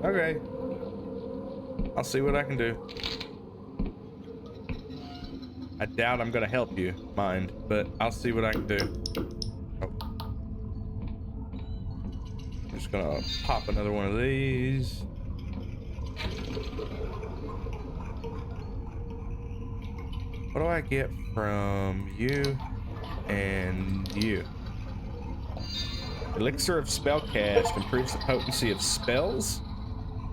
Okay. I'll see what I can do. I doubt I'm gonna help you, mind, but I'll see what I can do. Oh. I'm just gonna pop another one of these. What do I get from you and you? Elixir of Spellcast improves the potency of spells.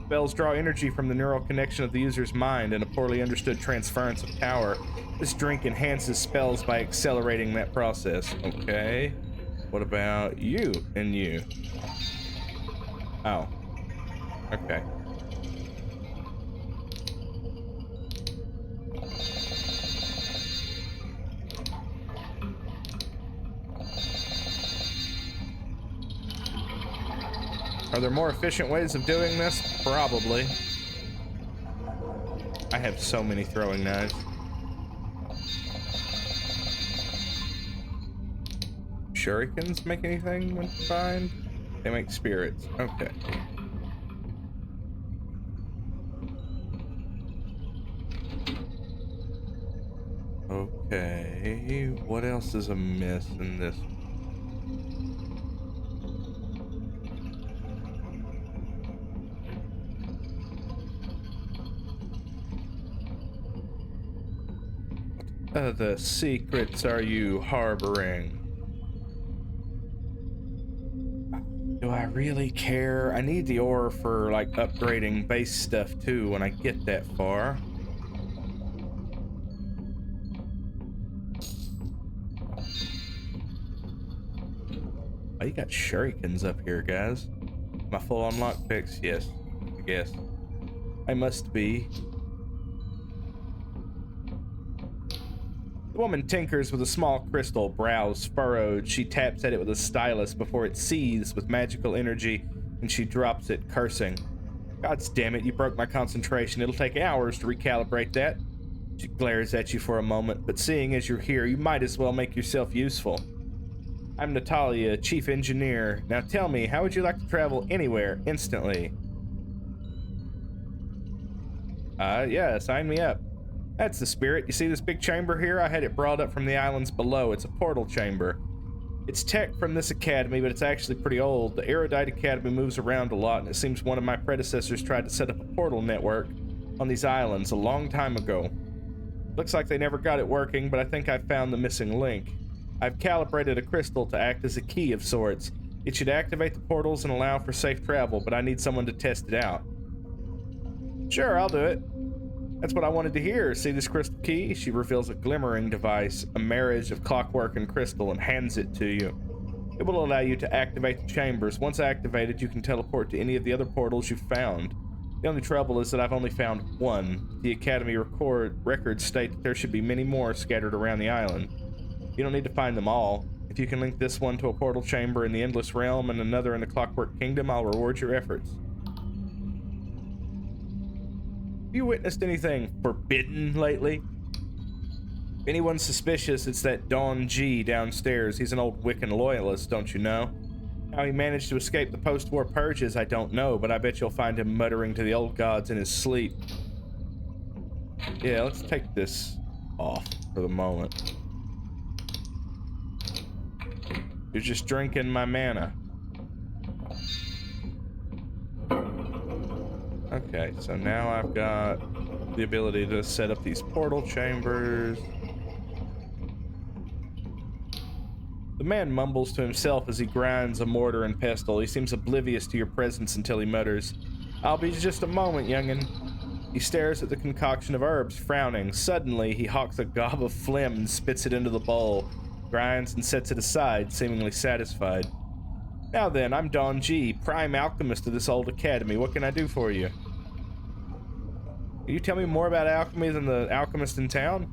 Spells draw energy from the neural connection of the user's mind and a poorly understood transference of power. This drink enhances spells by accelerating that process. Okay. What about you and you? Oh. Okay. Are there more efficient ways of doing this? Probably. I have so many throwing knives. Shurikens make anything when combined? They make spirits. Okay. Okay. What else is amiss in this? What other secrets are you harboring? Do I really care? I need the ore for like upgrading base stuff too when I get that far. Oh, you got shurikens up here, guys. Am I full on lockpicks? Yes, I guess. I must be. The woman tinkers with a small crystal, brows furrowed. She taps at it with a stylus before it seethes with magical energy, and she drops it, cursing. God damn it, you broke my concentration. It'll take hours to recalibrate that. She glares at you for a moment, but seeing as you're here, you might as well make yourself useful. I'm Natalia, chief engineer. Now tell me, how would you like to travel anywhere instantly? Yeah, sign me up. That's the spirit. You see this big chamber here? I had it brought up from the islands below. It's a portal chamber. It's tech from this academy, but it's actually pretty old. The Erudite Academy moves around a lot, and it seems one of my predecessors tried to set up a portal network on these islands a long time ago. Looks like they never got it working, but I think I found the missing link. I've calibrated a crystal to act as a key of sorts. It should activate the portals and allow for safe travel, but I need someone to test it out. Sure, I'll do it. That's what I wanted to hear. See this crystal key? She reveals a glimmering device, a marriage of clockwork and crystal, and hands it to you. It will allow you to activate the chambers. Once activated, you can teleport to any of the other portals you've found. The only trouble is that I've only found one. The Academy records state that there should be many more scattered around the island. You don't need to find them all. If you can link this one to a portal chamber in the Endless Realm and another in the Clockwork Kingdom, I'll reward your efforts. Have you witnessed anything forbidden lately? If anyone's suspicious, it's that Don G downstairs. He's an old Wiccan loyalist, don't you know? How he managed to escape the post-war purges, I don't know, but I bet you'll find him muttering to the old gods in his sleep. Yeah, let's take this off for the moment. You're just drinking my mana. Okay, so now I've got the ability to set up these portal chambers. The man mumbles to himself as he grinds a mortar and pestle. He seems oblivious to your presence until he mutters, "I'll be just a moment, youngin." He stares at the concoction of herbs, frowning. Suddenly, he hawks a gob of phlegm and spits it into the bowl, grinds and sets it aside, seemingly satisfied. Now then, I'm Don G, prime alchemist of this old academy. What can I do for you? Can you tell me more about alchemy than the alchemist in town?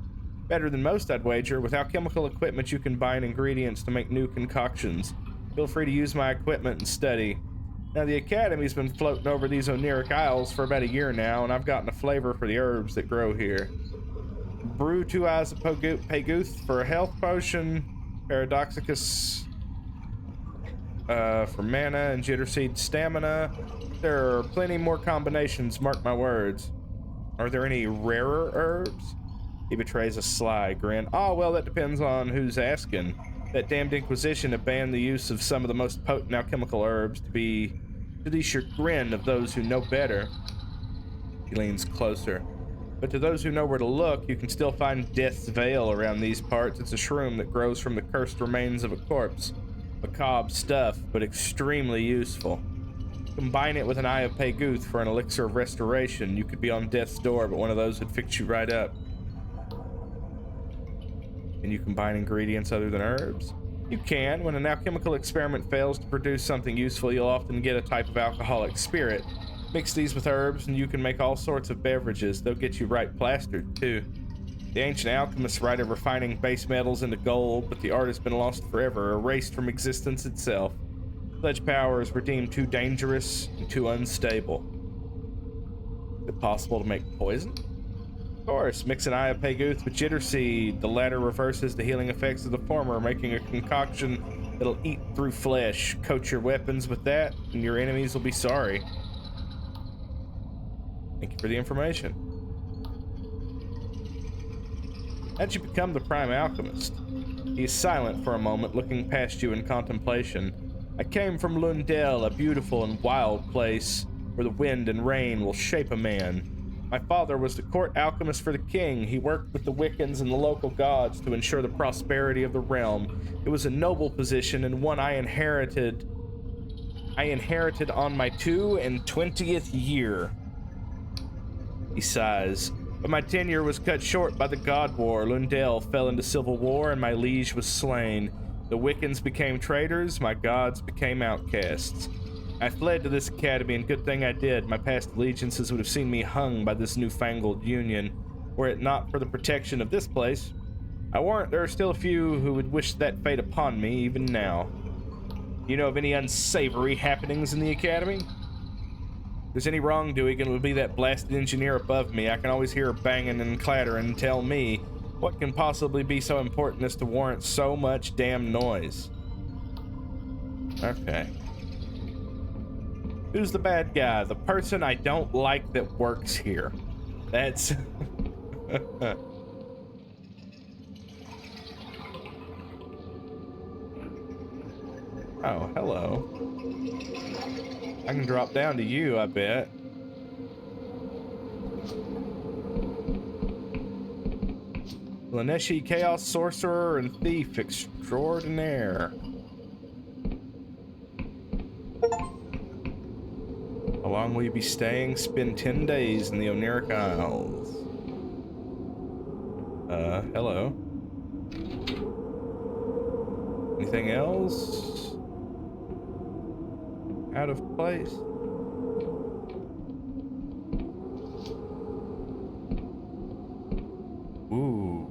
Better than most, I'd wager. With alchemical equipment, you combine ingredients to make new concoctions. Feel free to use my equipment and study. Now, the academy's been floating over these Oniric Isles for about a year now, and I've gotten a flavor for the herbs that grow here. Brew 2 eyes of Paguth for a health potion. Paradoxicus for mana and jitter seed stamina. There are plenty more combinations, mark my words. Are there any rarer herbs? He betrays a sly grin. Oh, well, that depends on who's asking. That damned Inquisition have banned the use of some of the most potent alchemical herbs to the chagrin of those who know better. He leans closer. But to those who know where to look, you can still find Death's Veil around these parts. It's a shroom that grows from the cursed remains of a corpse. Macabre stuff, but extremely useful. Combine it with an Eye of Paguth for an elixir of restoration. You could be on death's door, but one of those would fix you right up. Can you combine ingredients other than herbs? You can. When an alchemical experiment fails to produce something useful, you'll often get a type of alcoholic spirit. Mix these with herbs and you can make all sorts of beverages. They'll get you right plastered, too. The ancient alchemists write of refining base metals into gold, but the art has been lost forever, erased from existence itself. Such powers were deemed too dangerous and too unstable. Is it possible to make poison? Of course, mix an Eye of Paguth with jitter seed. The latter reverses the healing effects of the former, making a concoction that'll eat through flesh. Coat your weapons with that, and your enemies will be sorry. Thank you for the information. How'd you become the Prime Alchemist? He is silent for a moment, looking past you in contemplation. I came from Lundell, a beautiful and wild place where the wind and rain will shape a man. My father was the court alchemist for the king. He worked with the Wiccans and the local gods to ensure the prosperity of the realm. It was a noble position and one I inherited on my 22nd year. He sighs. But my tenure was cut short by the God War. Lundell fell into civil war and my liege was slain. The Wiccans became traitors, my gods became outcasts. I fled to this academy, and good thing I did. My past allegiances would have seen me hung by this newfangled union, were it not for the protection of this place. I warrant there are still a few who would wish that fate upon me, even now. You know of any unsavory happenings in the academy? If there's any wrongdoing, it would be that blasted engineer above me. I can always hear her banging and clattering and tell me, what can possibly be so important as to warrant so much damn noise? Okay. Who's the bad guy? The person I don't like that works here. That's... Oh, hello. I can drop down to you, I bet. Laneshi, Chaos Sorcerer and Thief Extraordinaire. How long will you be staying? Spend 10 days in the Oniric Isles. Hello. Anything else? Out of place? Ooh.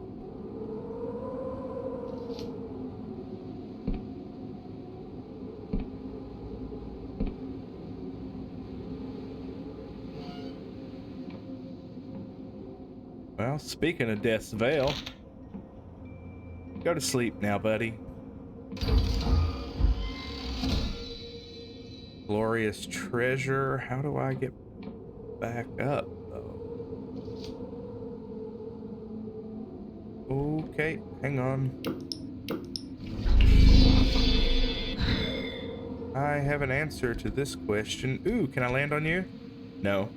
Well, speaking of Death's Veil, go to sleep now, buddy. Glorious treasure. How do I get back up, though? Okay, hang on. I have an answer to this question. Ooh, can I land on you? No.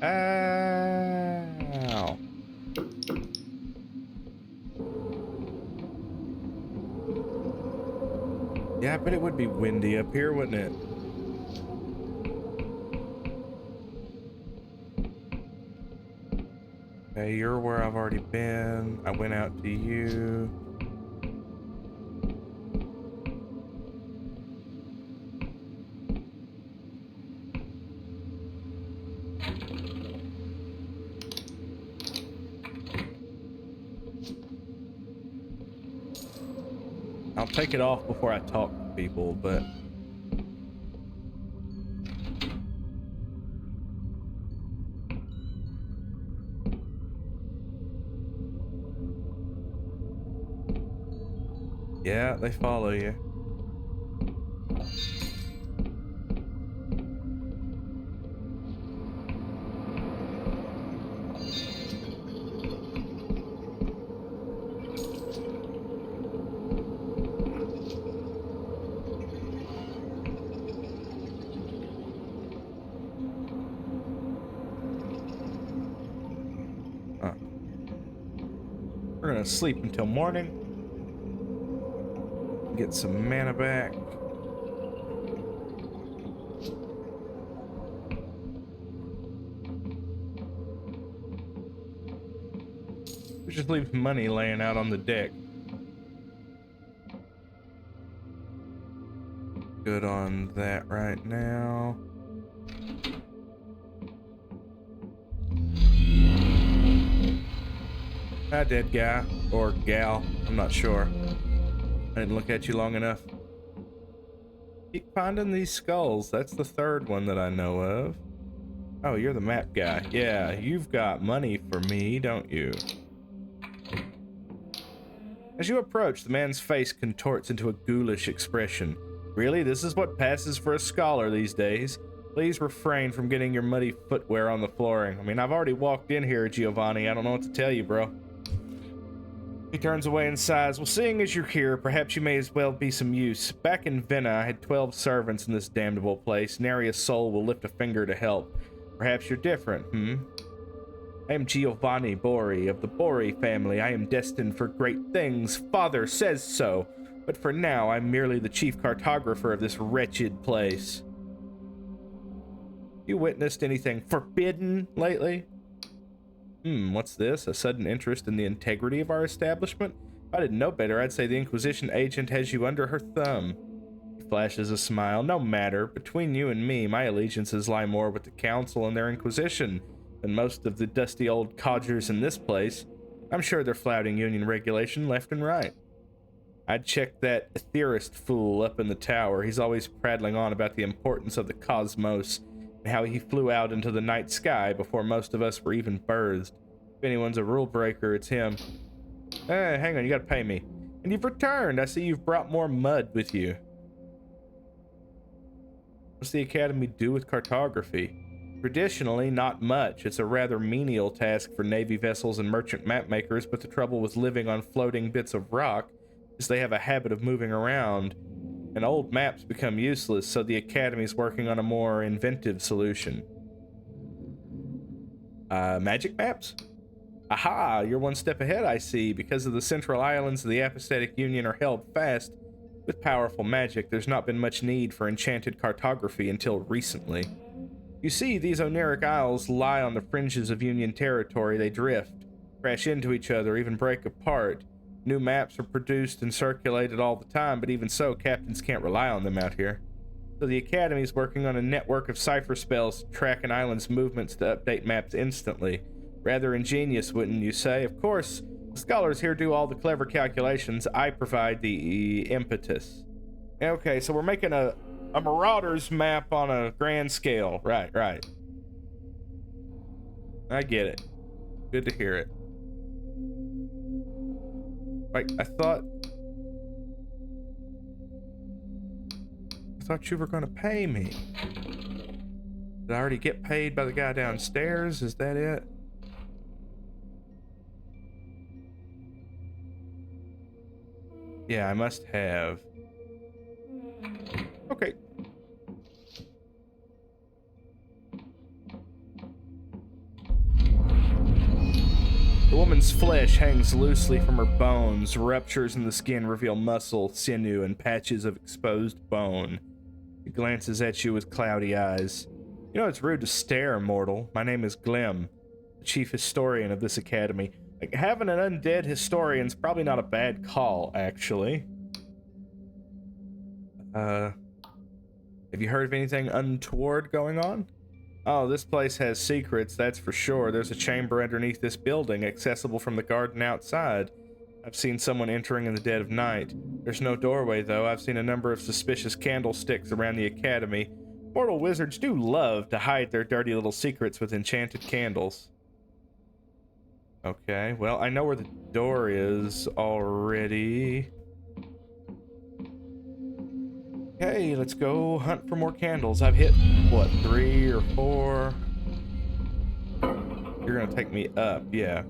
Ow. Yeah, I bet it would be windy up here, wouldn't it? Okay, you're where I've already been. I went out to you. I'll take it off before I talk to people, but... Yeah, they follow you. We're gonna sleep until morning. Get some mana back. We just leave money laying out on the deck. Good on that right now. Hi, dead guy or gal. I'm not sure. I didn't look at you long enough. Keep finding these skulls. That's the third one that I know of. Oh, you're the map guy. Yeah, you've got money for me, don't you? As you approach, the man's face contorts into a ghoulish expression. Really, this is what passes for a scholar these days? Please refrain from getting your muddy footwear on the flooring. I mean, I've already walked in here, Giovanni. I don't know what to tell you, bro. He turns away and sighs. Well, seeing as you're here, perhaps you may as well be some use. Back in Vienna, I had 12 servants in this damnable place. Nary a soul will lift a finger to help. Perhaps you're different, I am Giovanni Bori of the Bori family. I am destined for great things. Father says so. But for now, I'm merely the chief cartographer of this wretched place. You witnessed anything forbidden lately? What's this? A sudden interest in the integrity of our establishment? If I didn't know better, I'd say the Inquisition agent has you under her thumb. He flashes a smile. No matter. Between you and me, my allegiances lie more with the Council and their Inquisition than most of the dusty old codgers in this place. I'm sure they're flouting Union regulation left and right. I'd check that ethereist fool up in the tower. He's always prattling on about the importance of the cosmos and how he flew out into the night sky before most of us were even birthed. If anyone's a rule breaker, it's him. Hang on, you gotta pay me. And you've returned. I see you've brought more mud with you. What's the Academy do with cartography? Traditionally, not much. It's a rather menial task for Navy vessels and merchant mapmakers, but the trouble with living on floating bits of rock is they have a habit of moving around, and old maps become useless, so the Academy's working on a more inventive solution. Magic maps? Aha, you're one step ahead, I see. Because of the central islands of the Apostatic Union are held fast with powerful magic, there's not been much need for enchanted cartography until recently. You see, these Oniric Isles lie on the fringes of Union territory. They drift, crash into each other, even break apart. New maps are produced and circulated all the time, but even so, captains can't rely on them out here. So the Academy's working on a network of cipher spells to track an island's movements to update maps instantly. Rather ingenious, wouldn't you say? Of course, the scholars here do all the clever calculations. I provide the impetus. Okay, so we're making a Marauders map on a grand scale. Right. I get it. Good to hear it. Like, I thought you were gonna pay me. Did I already get paid by the guy downstairs? Is that it? Yeah, I must have. Okay. The woman's flesh hangs loosely from her bones. Ruptures in the skin reveal muscle, sinew, and patches of exposed bone. He glances at you with cloudy eyes. You know, it's rude to stare, mortal. My name is Glim, the chief historian of this academy. Like, having an undead historian's probably not a bad call, actually. Have you heard of anything untoward going on? Oh, this place has secrets, that's for sure. There's a chamber underneath this building, accessible from the garden outside. I've seen someone entering in the dead of night. There's no doorway, though. I've seen a number of suspicious candlesticks around the academy. Mortal wizards do love to hide their dirty little secrets with enchanted candles. Okay, well, I know where the door is already. Okay, let's go hunt for more candles. I've hit, what, 3 or 4? You're gonna take me up, yeah.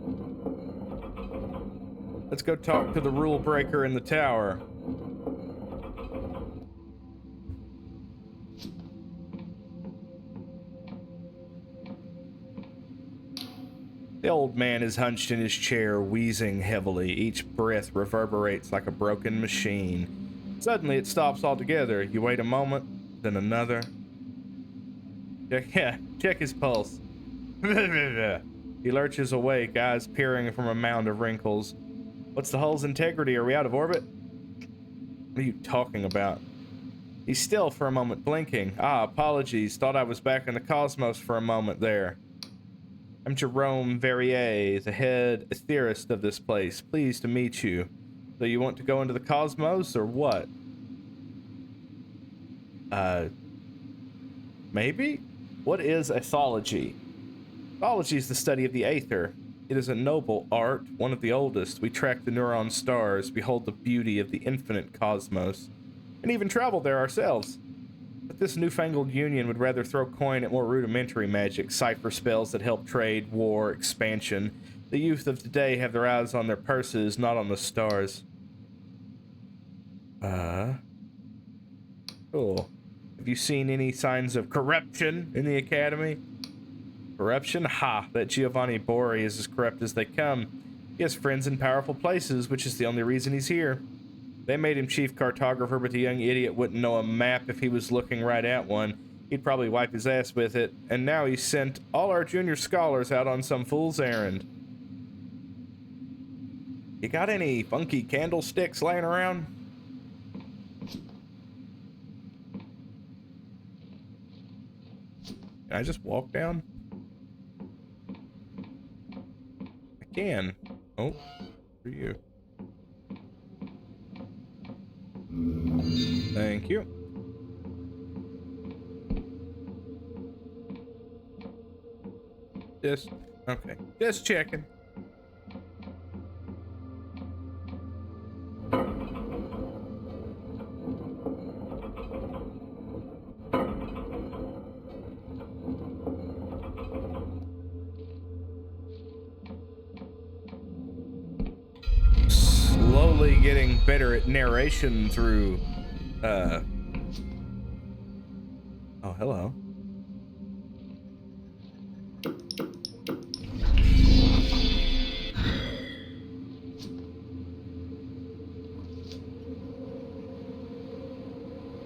Let's go talk to the rule breaker in the tower. The old man is hunched in his chair, wheezing heavily. Each breath reverberates like a broken machine. Suddenly, it stops altogether. You wait a moment, then another. Check his pulse. He lurches awake, eyes peering from a mound of wrinkles. What's the hull's integrity? Are we out of orbit? What are you talking about? He's still for a moment, blinking. Apologies. Thought I was back in the cosmos for a moment there. I'm Jerome Verrier, the head ethereist of this place. Pleased to meet you. So you want to go into the cosmos, or what? Maybe? What is ethology? Ethology is the study of the aether. It is a noble art, one of the oldest. We track the neuron stars, behold the beauty of the infinite cosmos, and even travel there ourselves. But this newfangled union would rather throw coin at more rudimentary magic, cipher spells that help trade, war, expansion. The youth of today have their eyes on their purses, not on the stars. Cool. Have you seen any signs of corruption in the academy? Corruption? Ha! That Giovanni Bori is as corrupt as they come. He has friends in powerful places, which is the only reason he's here. They made him chief cartographer, but the young idiot wouldn't know a map if he was looking right at one. He'd probably wipe his ass with it. And now he's sent all our junior scholars out on some fool's errand. You got any funky candlesticks laying around? Can I just walk down? I can. Oh, for you. Thank you. Okay. Just checking. Slowly getting better at narration through, oh, hello.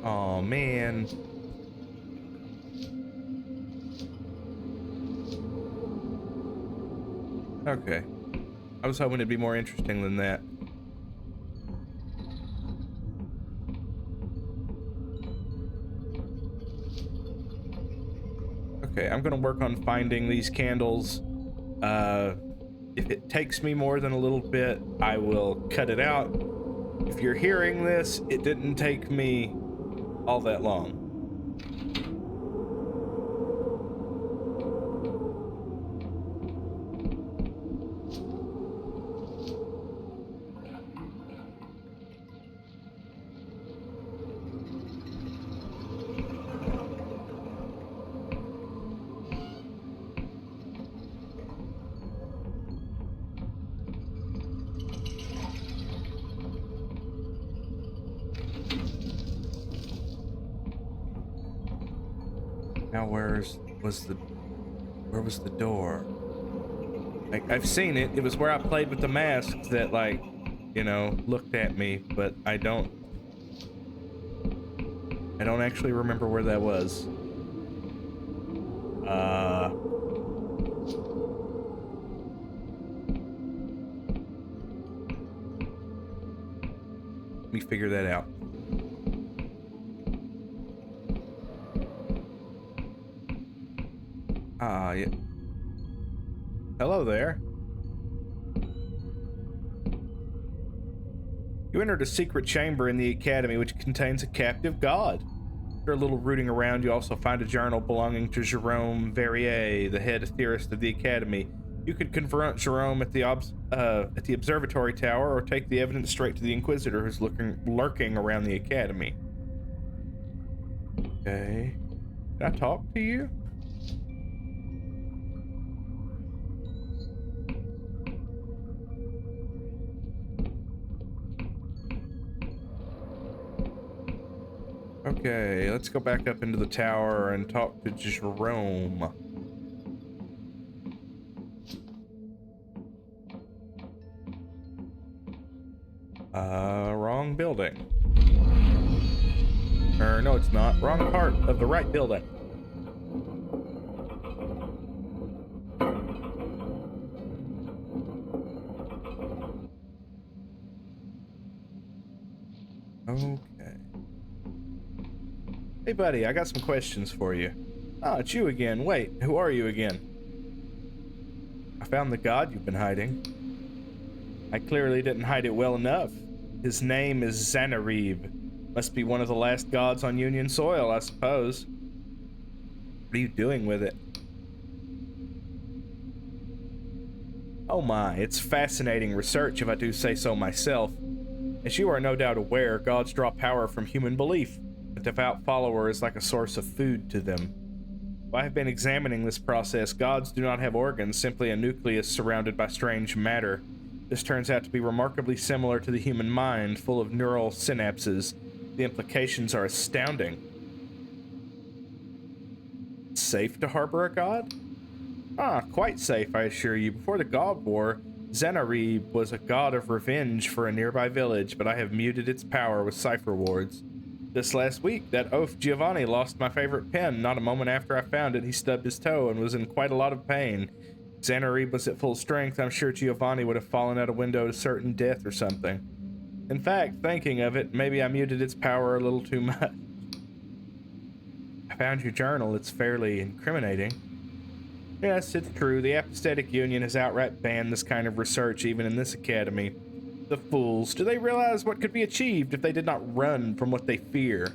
Oh, man. Okay. I was hoping it'd be more interesting than that. Okay, I'm gonna work on finding these candles. If it takes me more than a little bit, I will cut it out. If you're hearing this, it didn't take me all that long. Now where was the door? Like, I've seen it. It was where I played with the mask that, like, you know, looked at me, but I don't actually remember where that was. Let me figure that out. Yeah. Hello there. You entered a secret chamber in the academy which contains a captive god. After a little rooting around, you also find a journal belonging to Jerome Verrier, the head theorist of the academy. You could confront Jerome at the observatory tower, or take the evidence straight to the Inquisitor who's lurking around the academy. Okay. Can I talk to you? Okay, let's go back up into the tower and talk to Jerome. Wrong building. Or no, it's not. Wrong part of the right building. Okay. Hey, buddy, I got some questions for you. Oh, it's you again. Wait, who are you again? I found the god you've been hiding. I clearly didn't hide it well enough. His name is Xanarib. Must be one of the last gods on Union soil, I suppose. What are you doing with it? Oh my, it's fascinating research if I do say so myself. As you are no doubt aware, gods draw power from human belief. A devout follower is like a source of food to them. I have been examining this process. Gods do not have organs, simply a nucleus surrounded by strange matter. This turns out to be remarkably similar to the human mind, full of neural synapses. The implications are astounding. It's safe to harbor a god? Ah, quite safe, I assure you. Before the God War, Xanarib was a god of revenge for a nearby village, but I have muted its power with cipher wards. This last week, that oaf Giovanni lost my favorite pen. Not a moment after I found it, he stubbed his toe and was in quite a lot of pain. Xanarib was at full strength. I'm sure Giovanni would have fallen out a window to certain death or something. In fact, thinking of it, maybe I muted its power a little too much. I found your journal. It's fairly incriminating. Yes, it's true. The Apostatic Union has outright banned this kind of research even in this academy. The fools. Do they realize what could be achieved if they did not run from what they fear?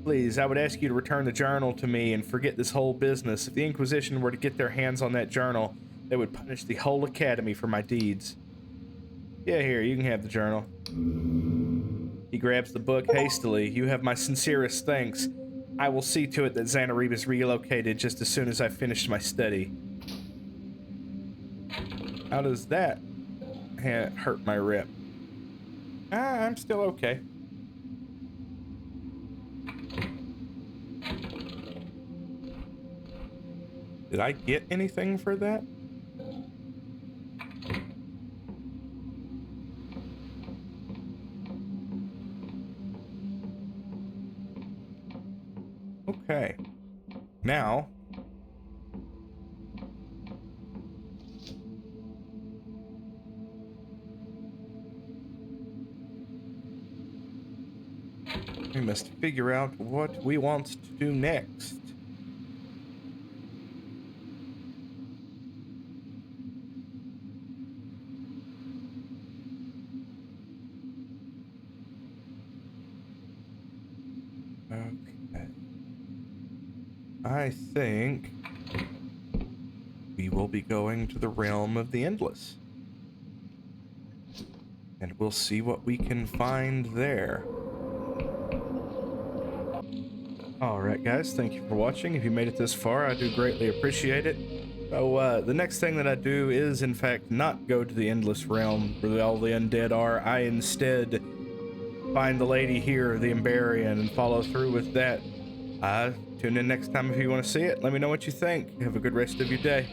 Please, I would ask you to return the journal to me and forget this whole business. If the Inquisition were to get their hands on that journal, they would punish the whole academy for my deeds. Yeah, here, you can have the journal. He grabs the book hastily. You have my sincerest thanks. I will see to it that Xanarib is relocated just as soon as I've finished my study. How does that hurt my rep? I'm still okay. Did I get anything for that? Okay. Now, we must figure out what we want to do next. Okay. I think we will be going to the realm of the Endless. And we'll see what we can find there. Alright guys, thank you for watching. If you made it this far, I do greatly appreciate it. So, the next thing that I do is, in fact, not go to the Endless Realm where all the undead are. I instead find the lady here, the Emberian, and follow through with that. Tune in next time if you want to see it. Let me know what you think. Have a good rest of your day.